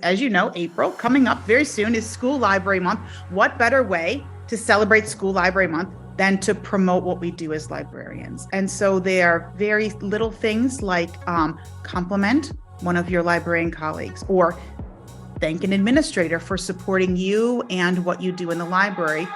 as you know, April, coming up very soon, is School Library Month. What better way to celebrate School Library Month than to promote what we do as librarians? And so there are very little things like compliment one of your librarian colleagues, or thank an administrator for supporting you and what you do in the library.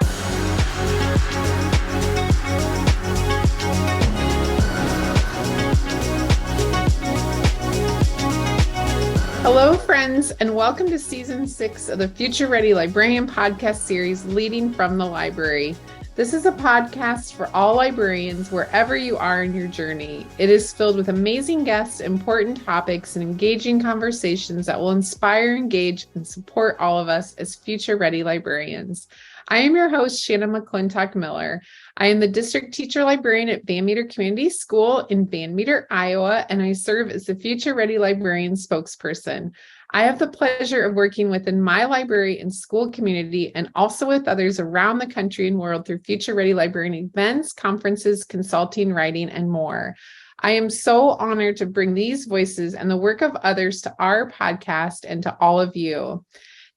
Hello, friends, and welcome to Season 6 of the Future Ready Librarian podcast series, Leading from the Library. This is a podcast for all librarians wherever you are in your journey. It is filled with amazing guests, important topics, and engaging conversations that will inspire, engage, and support all of us as future ready librarians. I am your host, Shannon McClintock Miller. I am the district teacher librarian at Van Meter Community School in Van Meter, Iowa, and I serve as the Future Ready Librarian spokesperson. I have the pleasure of working within my library and school community and also with others around the country and world through Future Ready Librarian events, conferences, consulting, writing, and more. I am so honored to bring these voices and the work of others to our podcast and to all of you.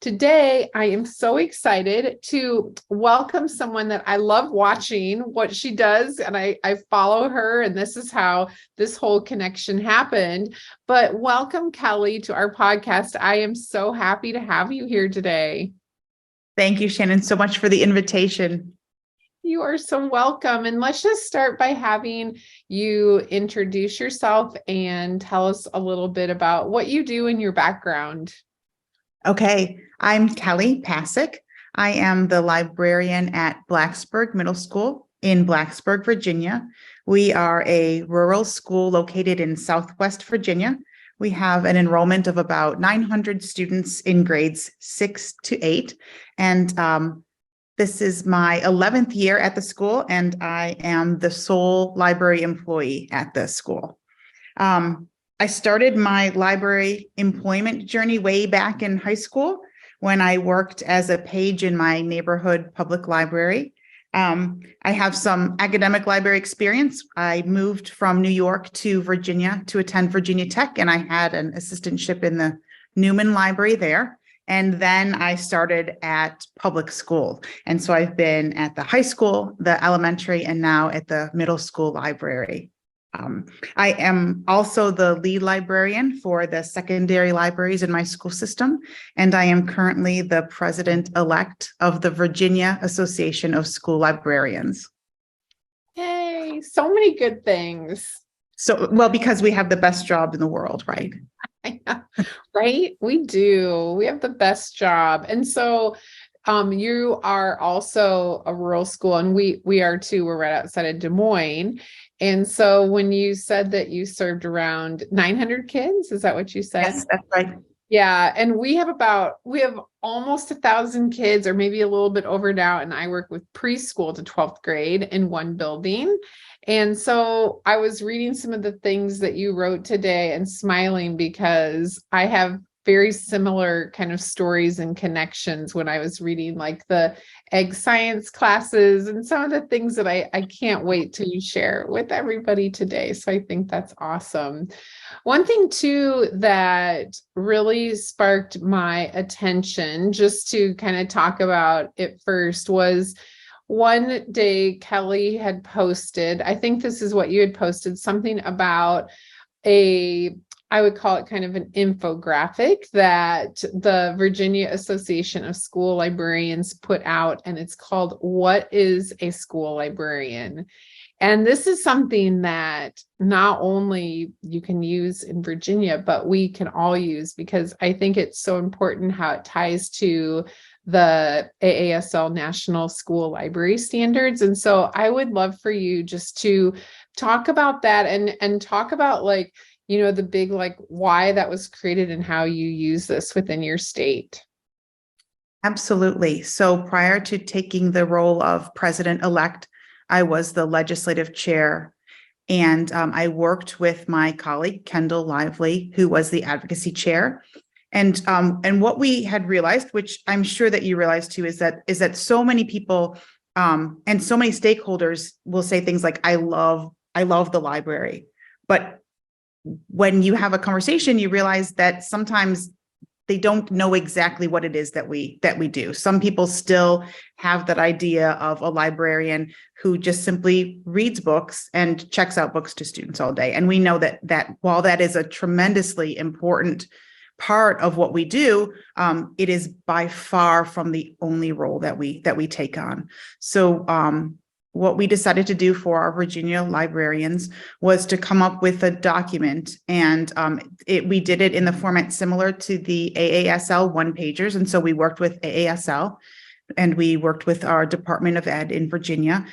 Today, I am so excited to welcome someone that I love watching what she does, and I follow her, and this is how this whole connection happened. But welcome, Kelly, to our podcast. I am so happy to have you here today. Thank you, Shannon, so much for the invitation. You are so welcome. And let's just start by having you introduce yourself and tell us a little bit about what you do in your background. Okay, I'm Kelly Passek. I am the librarian at Blacksburg Middle School in Blacksburg, Virginia. We are a rural school located in Southwest Virginia. We have an enrollment of about 900 students in grades 6 to 8. And this is my 11th year at the school, and I am the sole library employee at the school. I started my library employment journey way back in high school when I worked as a page in my neighborhood public library. I have some academic library experience. I moved from New York to Virginia to attend Virginia Tech, and I had an assistantship in the Newman Library there. And then I started at public school. And so I've been at the high school, the elementary, and now at the middle school library. I am also the lead librarian for the secondary libraries in my school system, and I am currently the president-elect of the Virginia Association of School Librarians. Hey, so many good things. So, well, because we have the best job in the world, right? Right? We do. We have the best job. And so you are also a rural school, and we are too. We're right outside of Des Moines. And so when you said that you served around 900 kids, is that what you said? Yes, that's right. Yeah. And we have almost 1,000 kids, or maybe a little bit over now. And I work with preschool to 12th grade in one building. And so I was reading some of the things that you wrote today and smiling because I have very similar kind of stories and connections when I was reading like the egg science classes and some of the things that I can't wait to share with everybody today. So I think that's awesome. One thing too that really sparked my attention, just to kind of talk about it first, was one day Kelly had posted, I think this is what you had posted, something about I would call it kind of an infographic that the Virginia Association of School Librarians put out, and it's called "What is a School Librarian?" And this is something that not only you can use in Virginia, but we can all use, because I think it's so important how it ties to the VAASL National School Library Standards. And so I would love for you just to talk about that and talk about the big, why that was created and how you use this within your state. Absolutely. So prior to taking the role of president-elect, I was the legislative chair, and I worked with my colleague, Kendall Lively, who was the advocacy chair. And what we had realized, which I'm sure that you realized too, is that so many people and so many stakeholders will say things like, I love the library. But when you have a conversation, you realize that sometimes don't know exactly what it is that we do. Some people still have that idea of a librarian who just simply reads books and checks out books to students all day. And we know that while that is a tremendously important part of what we do, it is by far from the only role that we take on. So what we decided to do for our Virginia librarians was to come up with a document, and we did it in the format similar to the AASL one-pagers. And so we worked with AASL, and we worked with our Department of Ed in Virginia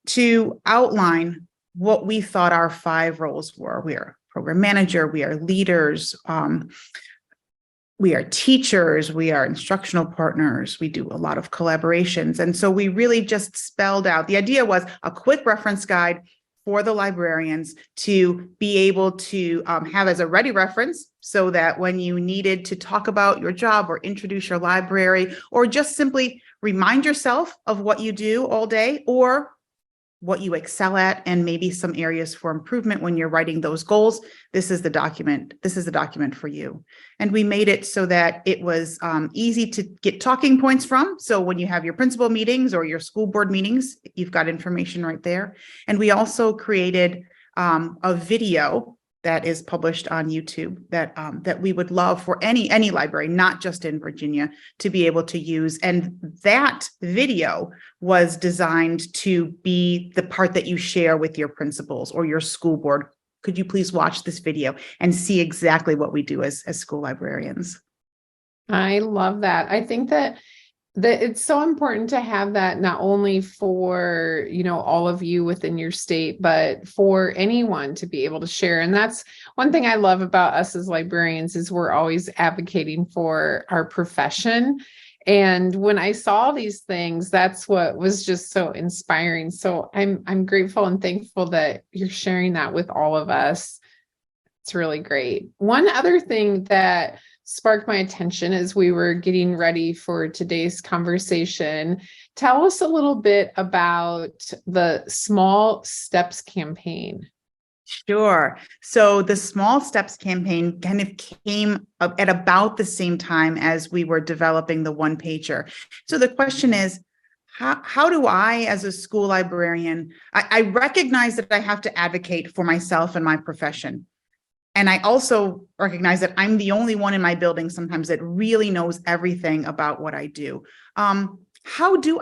to outline what we thought our 5 roles were. We are program manager, we are leaders, we are teachers, we are instructional partners, we do a lot of collaborations. And so we really just spelled out, the idea was a quick reference guide for the librarians to be able to have as a ready reference, so that when you needed to talk about your job or introduce your library, or just simply remind yourself of what you do all day, or what you excel at, and maybe some areas for improvement when you're writing those goals, this is the document. This is the document for you. And we made it so that it was easy to get talking points from. So when you have your principal meetings or your school board meetings, you've got information right there. And we also created a video that is published on YouTube that we would love for any library, not just in Virginia, to be able to use. And that video was designed to be the part that you share with your principals or your school board. Could you please watch this video and see exactly what we do as school librarians? I love that. I think that it's so important to have that, not only for, all of you within your state, but for anyone to be able to share. And that's one thing I love about us as librarians, is we're always advocating for our profession. And when I saw these things, that's what was just so inspiring. So I'm grateful and thankful that you're sharing that with all of us. It's really great. One other thing that sparked my attention as we were getting ready for today's conversation. Tell us a little bit about the Small Steps campaign. Sure. So the Small Steps campaign kind of came up at about the same time as we were developing the one-pager. So the question is, how do I, as a school librarian, I recognize that I have to advocate for myself and my profession. And I also recognize that I'm the only one in my building sometimes that really knows everything about what I do. How do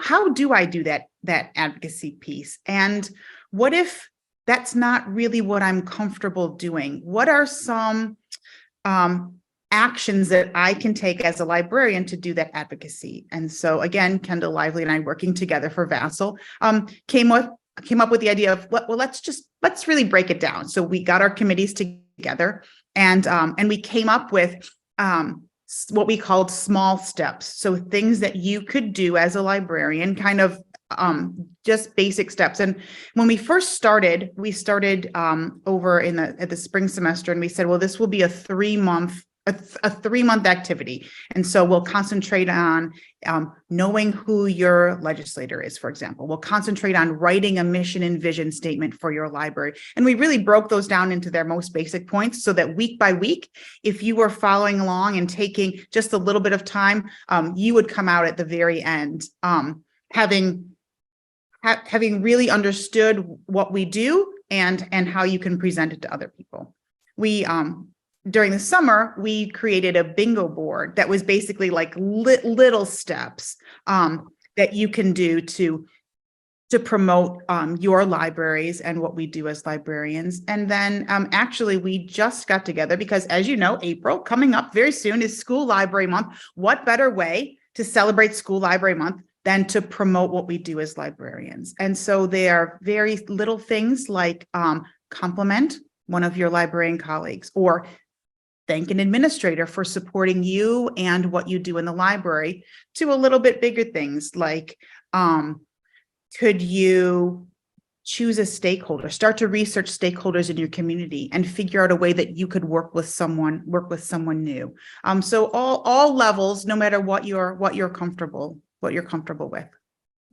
I do that advocacy piece? And what if that's not really what I'm comfortable doing? What are some actions that I can take as a librarian to do that advocacy? And so again, Kendall Lively and I, working together for VAASL, came up with the idea of, well, let's really break it down. So we got our committees together, and we came up with what we called small steps. So things that you could do as a librarian, kind of just basic steps. And when we first started, we started over at the spring semester, and we said, well, this will be a 3-month activity. And so we'll concentrate on knowing who your legislator is, for example. We'll concentrate on writing a mission and vision statement for your library. And we really broke those down into their most basic points, so that week by week, if you were following along and taking just a little bit of time, you would come out at the very end having really understood what we do and how you can present it to other people. We during the summer, we created a bingo board that was basically like little steps that you can do to promote your libraries and what we do as librarians. And then actually, we just got together because, as you know, April coming up very soon is School Library Month. What better way to celebrate School Library Month than to promote what we do as librarians? And so there are very little things like compliment one of your librarian colleagues, or thank an administrator for supporting you and what you do in the library, to a little bit bigger things like, could you choose a stakeholder, start to research stakeholders in your community and figure out a way that you could work with someone new. So all levels, no matter what you're comfortable with.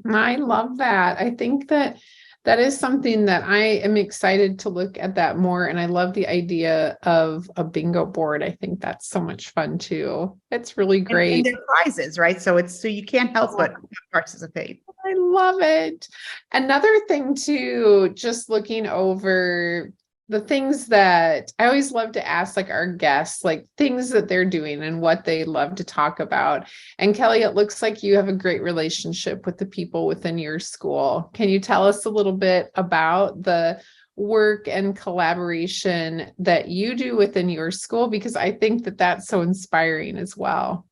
I love that. I think that That is something that I am excited to look at that more. And I love the idea of a bingo board. I think that's so much fun too. It's really And great. their prizes, right? So you can't help but participate. I love it. Another thing too, just looking over the things that I always love to ask like our guests, like things that they're doing and what they love to talk about. And Kelly, it looks like you have a great relationship with the people within your school. Can you tell us a little bit about the work and collaboration that you do within your school? Because I think that that's so inspiring as well.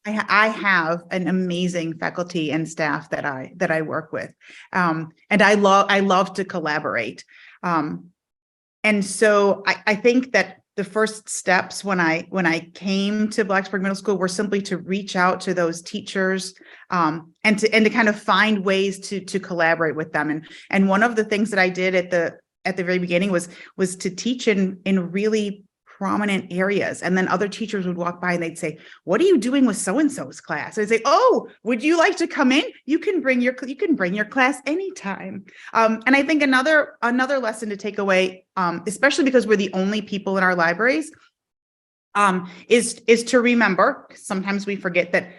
I have an amazing faculty and staff that I work with, and I love to collaborate. And so I think that the first steps when I came to Blacksburg Middle School were simply to reach out to those teachers, and to kind of find ways to collaborate with them. And one of the things that I did at the very beginning was to teach in really prominent areas. And then other teachers would walk by and they'd say, "What are you doing with so-and-so's class?" I'd say, "Oh, would you like to come in? You can bring your class anytime." And I think another lesson to take away, especially because we're the only people in our libraries, is to remember, sometimes we forget that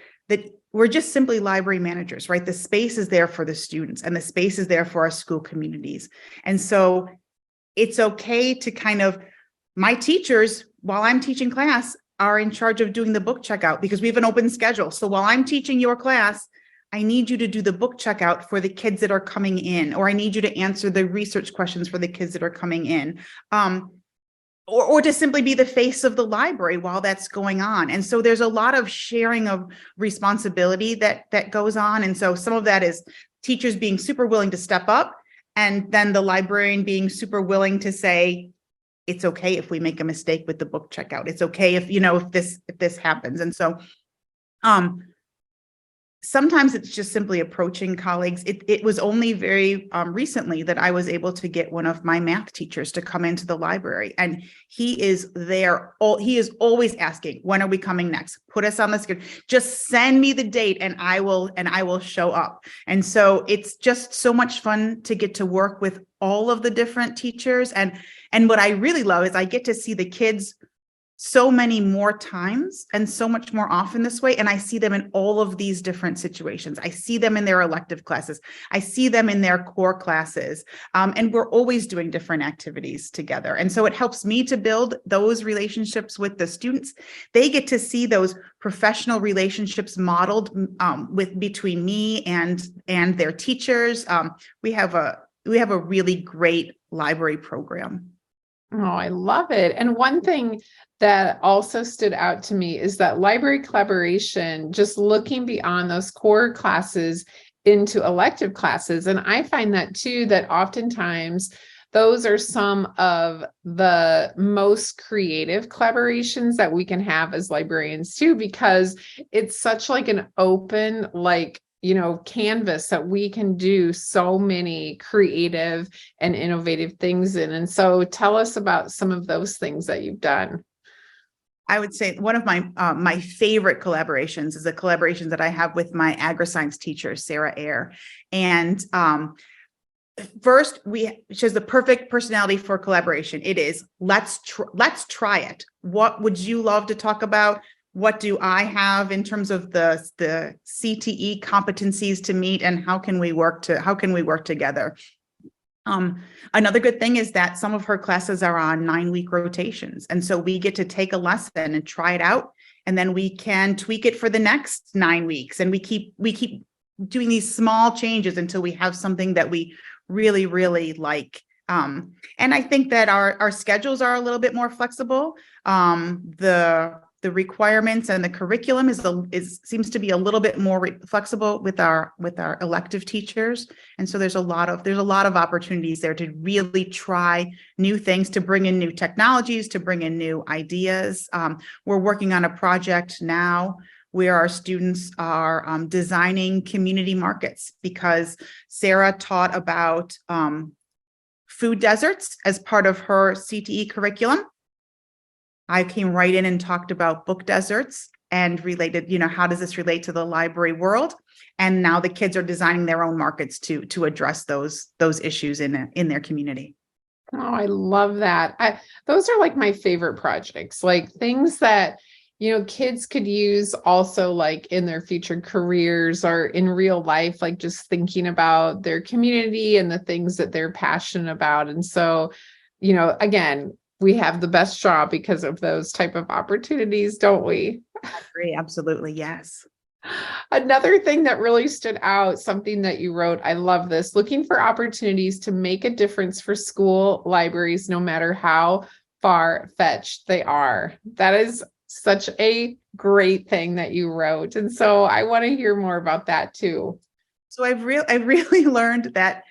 we're just simply library managers, right? The space is there for the students and the space is there for our school communities. And so it's okay to kind of, my teachers, while I'm teaching class, are in charge of doing the book checkout because we have an open schedule. So while I'm teaching your class, I need you to do the book checkout for the kids that are coming in, or I need you to answer the research questions for the kids that are coming in, or to simply be the face of the library while that's going on. And so there's a lot of sharing of responsibility that goes on. And so some of that is teachers being super willing to step up, and then the librarian being super willing to say, it's okay if we make a mistake with the book checkout. It's okay if this happens. And so sometimes it's just simply approaching colleagues. It was only very recently that I was able to get one of my math teachers to come into the library, and he is there. He is always asking, "When are we coming next? Put us on the schedule. Just send me the date, and I will show up." And so it's just so much fun to get to work with all of the different teachers. And what I really love is I get to see the kids so many more times and so much more often this way. And I see them in all of these different situations. I see them in their elective classes. I see them in their core classes. And we're always doing different activities together. And so it helps me to build those relationships with the students. They get to see those professional relationships modeled between me and their teachers. We have a really great library program. Oh, I love it. And one thing that also stood out to me is that library collaboration, just looking beyond those core classes into elective classes. And I find that too, that oftentimes those are some of the most creative collaborations that we can have as librarians too, because it's such like an open, canvas that we can do so many creative and innovative things in. And so tell us about some of those things that you've done. I would say one of my favorite collaborations is a collaboration that I have with my agri-science teacher, Sarah Ayer. And first, she has the perfect personality for collaboration. It is, let's try it. What would you love to talk about? What do I have in terms of the CTE competencies to meet, and how can we work together? Another good thing is that some of her classes are on 9-week rotations. And so we get to take a lesson and try it out, and then we can tweak it for the next 9 weeks. And we keep doing these small changes until we have something that we really, really like. And I think that our schedules are a little bit more flexible. The requirements and the curriculum seems to be a little bit more flexible with our elective teachers. And so there's a lot of opportunities there to really try new things, to bring in new technologies, to bring in new ideas. We're working on a project now where our students are designing community markets, because Sarah taught about food deserts as part of her CTE curriculum. I came right in and talked about book deserts. and related, how does this relate to the library world? And now the kids are designing their own markets to address those issues in their community. Oh, I love that. Those are like my favorite projects, like things that, kids could use also like in their future careers or in real life, like just thinking about their community and the things that they're passionate about. And so, again, we have the best job because of those type of opportunities, don't we? I agree. Absolutely. Yes. Another thing that really stood out, something that you wrote, I love this, looking for opportunities to make a difference for school libraries, no matter how far-fetched they are. That is such a great thing that you wrote. And so I want to hear more about that too. So I've really learned that,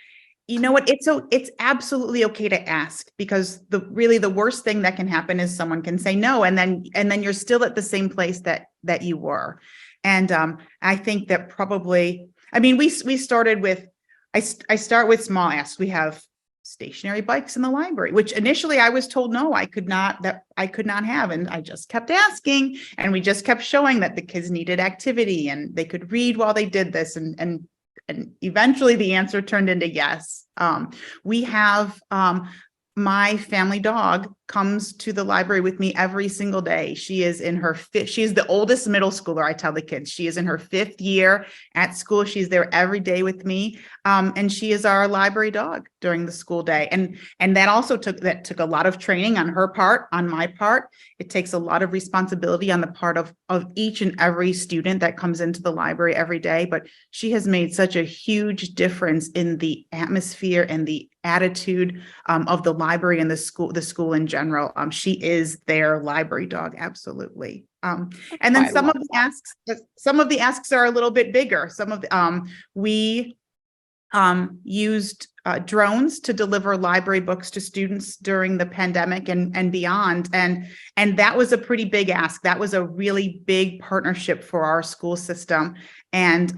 it's absolutely okay to ask, because the worst thing that can happen is someone can say no, and then you're still at the same place that you were. And I think that probably, we started with, I start with small asks. We have stationary bikes in the library, which initially I was told no, I could not have. And I just kept asking, and we just kept showing that the kids needed activity and they could read while they did this. And eventually the answer turned into yes. We have, my family dog comes to the library with me every single day. She is the oldest middle schooler. I tell the kids, she is in her 5th year at school. She's there every day with me. And she is our library dog during the school day. And that also took a lot of training on her part, on my part. It takes a lot of responsibility on the part of each and every student that comes into the library every day. But she has made such a huge difference in the atmosphere and the attitude of the library and the school in general. She is their library dog, absolutely. And then some of the asks are a little bit bigger. We used drones to deliver library books to students during the pandemic and beyond. And that was a pretty big ask. That was a really big partnership for our school system. And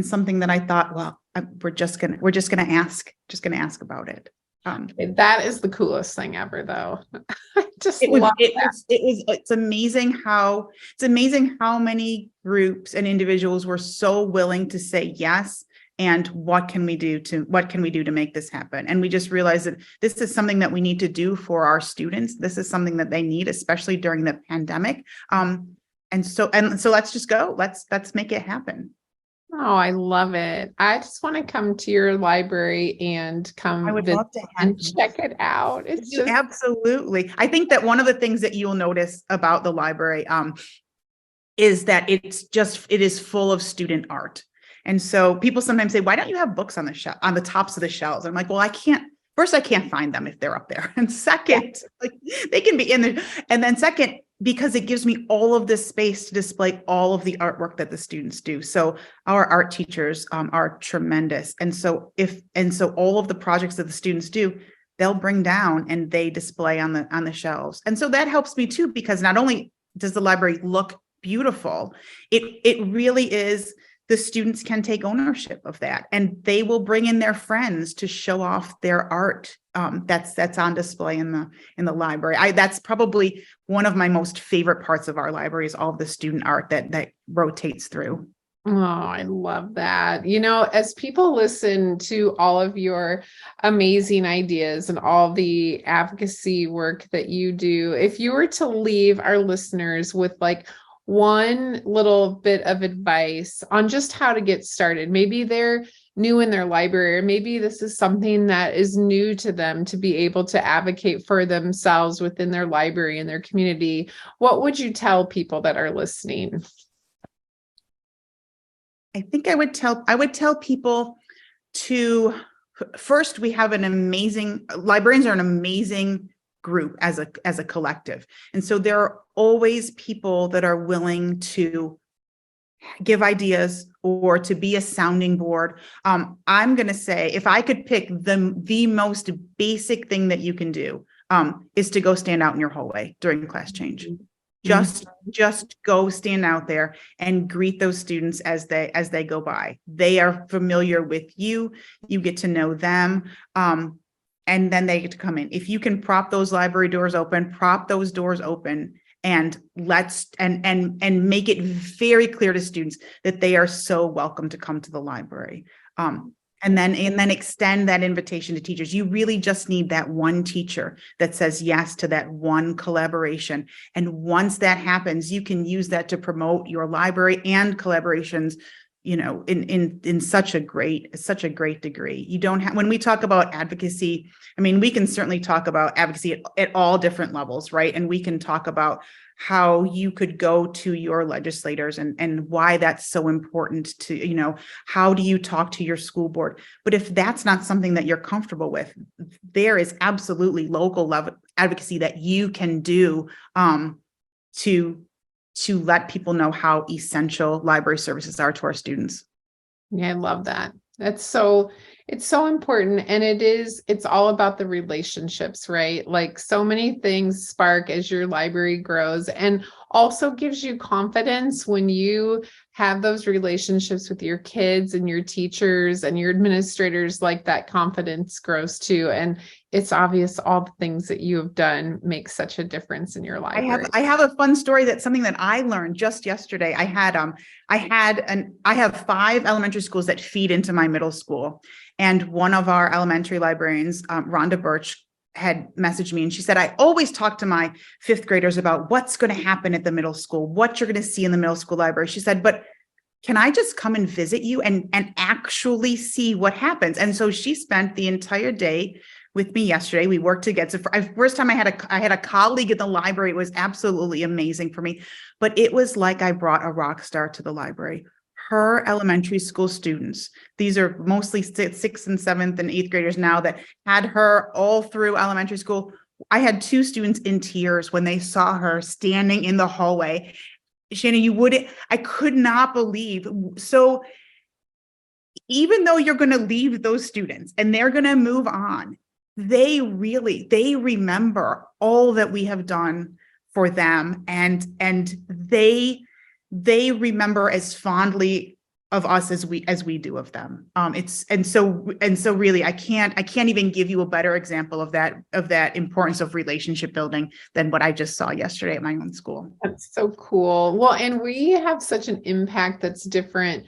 something that I thought, well, we're just gonna ask about it. That is the coolest thing ever, though. I just it love was, that. it's amazing how many groups and individuals were so willing to say yes. And what can we do to make this happen? And we just realized that this is something that we need to do for our students. This is something that they need, especially during the pandemic. And so let's just go. Let's make it happen. Oh, I love it. I just want to come to your library and I would visit love to and check it out. It's just absolutely. I think that one of the things that you'll notice about the library is that it is full of student art. And so people sometimes say, why don't you have books on the tops of the shelves? I'm like, well, I can't find them if they're up there. And second, like they can be in there. And then second, because it gives me all of this space to display all of the artwork that the students do. So our art teachers are tremendous. And so all of the projects that the students do, they'll bring down and they display on the shelves. And so that helps me too, because not only does the library look beautiful, it really is. The students can take ownership of that, and they will bring in their friends to show off their art that's on display in the library. That's probably one of my most favorite parts of our library, is all of the student art that rotates through. Oh, I love that. As people listen to all of your amazing ideas and all the advocacy work that you do, if you were to leave our listeners with like one little bit of advice on just how to get started, maybe they're new in their library, or maybe this is something that is new to them to be able to advocate for themselves within their library and their community, what would you tell people that are listening? I think I would tell people to, first, librarians are an amazing group as a collective. And so there are always people that are willing to give ideas or to be a sounding board. I'm going to say, if I could pick the most basic thing that you can do, is to go stand out in your hallway during class change. Just go stand out there and greet those students as they go by. They are familiar with you. You get to know them. And then they get to come in. If you can prop those library doors open, prop those doors open and make it very clear to students that they are so welcome to come to the library. And then extend that invitation to teachers. You really just need that one teacher that says yes to that one collaboration. And once that happens, you can use that to promote your library and collaborations, in such a great degree. You don't have, when we talk about advocacy, I mean, we can certainly talk about advocacy at all different levels, right? And we can talk about how you could go to your legislators and why that's so important to, how do you talk to your school board? But if that's not something that you're comfortable with, there is absolutely local level advocacy that you can do to let people know how essential library services are to our students. Yeah, I love that. It's so important. And it's all about the relationships, right? Like so many things spark as your library grows, and also gives you confidence when you have those relationships with your kids and your teachers and your administrators. Like that confidence grows too. And it's obvious all the things that you have done make such a difference in your library. I have a fun story. That's something that I learned just yesterday. I have 5 elementary schools that feed into my middle school. And one of our elementary librarians, Rhonda Birch, had messaged me and she said, I always talk to my 5th graders about what's going to happen at the middle school, what you're going to see in the middle school library. She said, but can I just come and visit you and actually see what happens? And so she spent the entire day with me yesterday. We worked together. First time I had a colleague at the library. It was absolutely amazing for me, but it was like I brought a rock star to the library. Her elementary school students, these are mostly 6th and 7th and 8th graders now, that had her all through elementary school. I had 2 students in tears when they saw her standing in the hallway. Shannon, I could not believe. So even though you're going to leave those students and they're going to move on, they remember all that we have done for them, and they remember as fondly of us as we do of them. So really, I can't even give you a better example of that importance of relationship building than what I just saw yesterday at my own school. That's so cool. Well, and we have such an impact that's different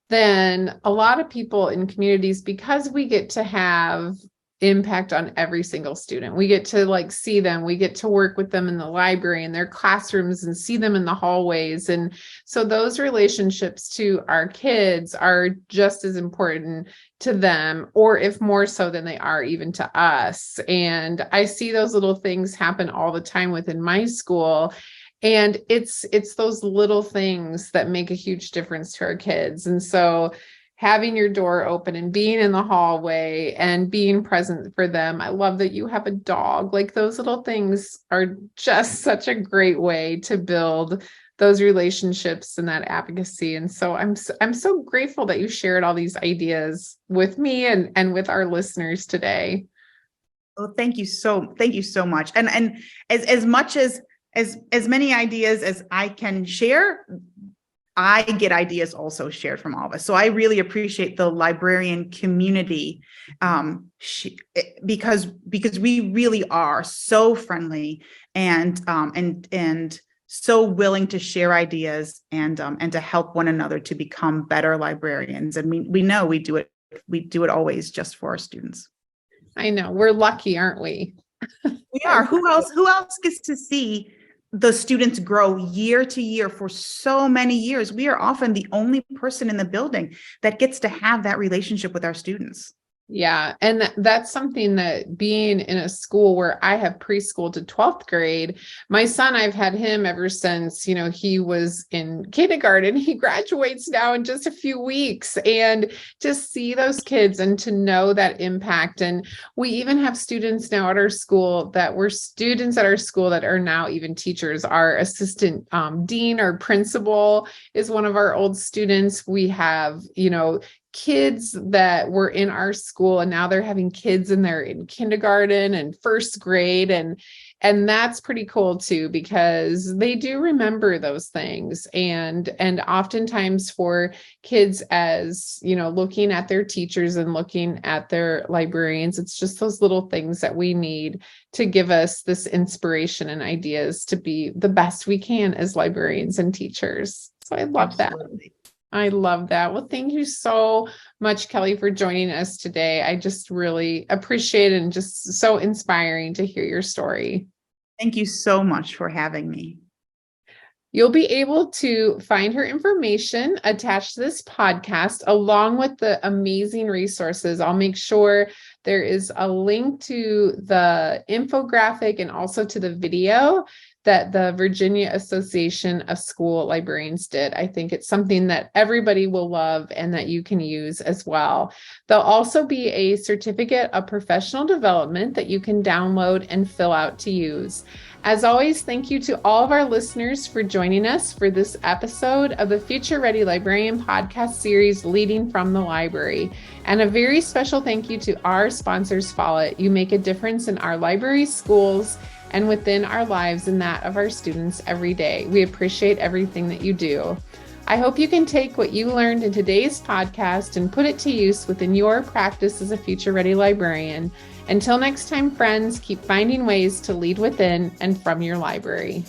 than a lot of people in communities because we get to have impact on every single student. We get to see them, we get to work with them in the library, in their classrooms, and see them in the hallways. And so those relationships to our kids are just as important to them, or if more so than they are even to us. And I see those little things happen all the time within my school. And it's those little things that make a huge difference to our kids. And so having your door open and being in the hallway and being present for them. I love that you have a dog. Like those little things are just such a great way to build those relationships and that advocacy. And so I'm so grateful that you shared all these ideas with me and with our listeners today. Well, thank you so much. And as much as many ideas as I can share, I get ideas also shared from all of us. So I really appreciate the librarian community because we really are so friendly and so willing to share ideas and to help one another to become better librarians. And we know we do it always just for our students. I know, we're lucky, aren't we? We are. Who else gets to see the students grow year to year for so many years? We are often the only person in the building that gets to have that relationship with our students. Yeah. And that's something that being in a school where I have preschool to 12th grade, my son, I've had him ever since, he was in kindergarten. He graduates now in just a few weeks, and to see those kids and to know that impact. And we even have students now at our school that were students at our school that are now even teachers. Our assistant dean or principal is one of our old students. We have, kids that were in our school and now they're having kids in kindergarten and 1st grade. And And that's pretty cool too, because they do remember those things. And oftentimes for kids, as you know, looking at their teachers and looking at their librarians, it's just those little things that we need to give us this inspiration and ideas to be the best we can as librarians and teachers. So I love Absolutely. that. I love that. Well, thank you so much, Kelly, for joining us today. I just really appreciate it and just so inspiring to hear your story. Thank you so much for having me. You'll be able to find her information attached to this podcast, along with the amazing resources. I'll make sure there is a link to the infographic and also to the video that the Virginia Association of School Librarians did. I think it's something that everybody will love and that you can use as well. There'll also be a certificate of professional development that you can download and fill out to use. As always, thank you to all of our listeners for joining us for this episode of the Future Ready Librarian podcast series, Leading from the Library. And a very special thank you to our sponsors, Follett. You make a difference in our library, schools, and within our lives and that of our students every day. We appreciate everything that you do. I hope you can take what you learned in today's podcast and put it to use within your practice as a future ready librarian. Until next time, friends, keep finding ways to lead within and from your library.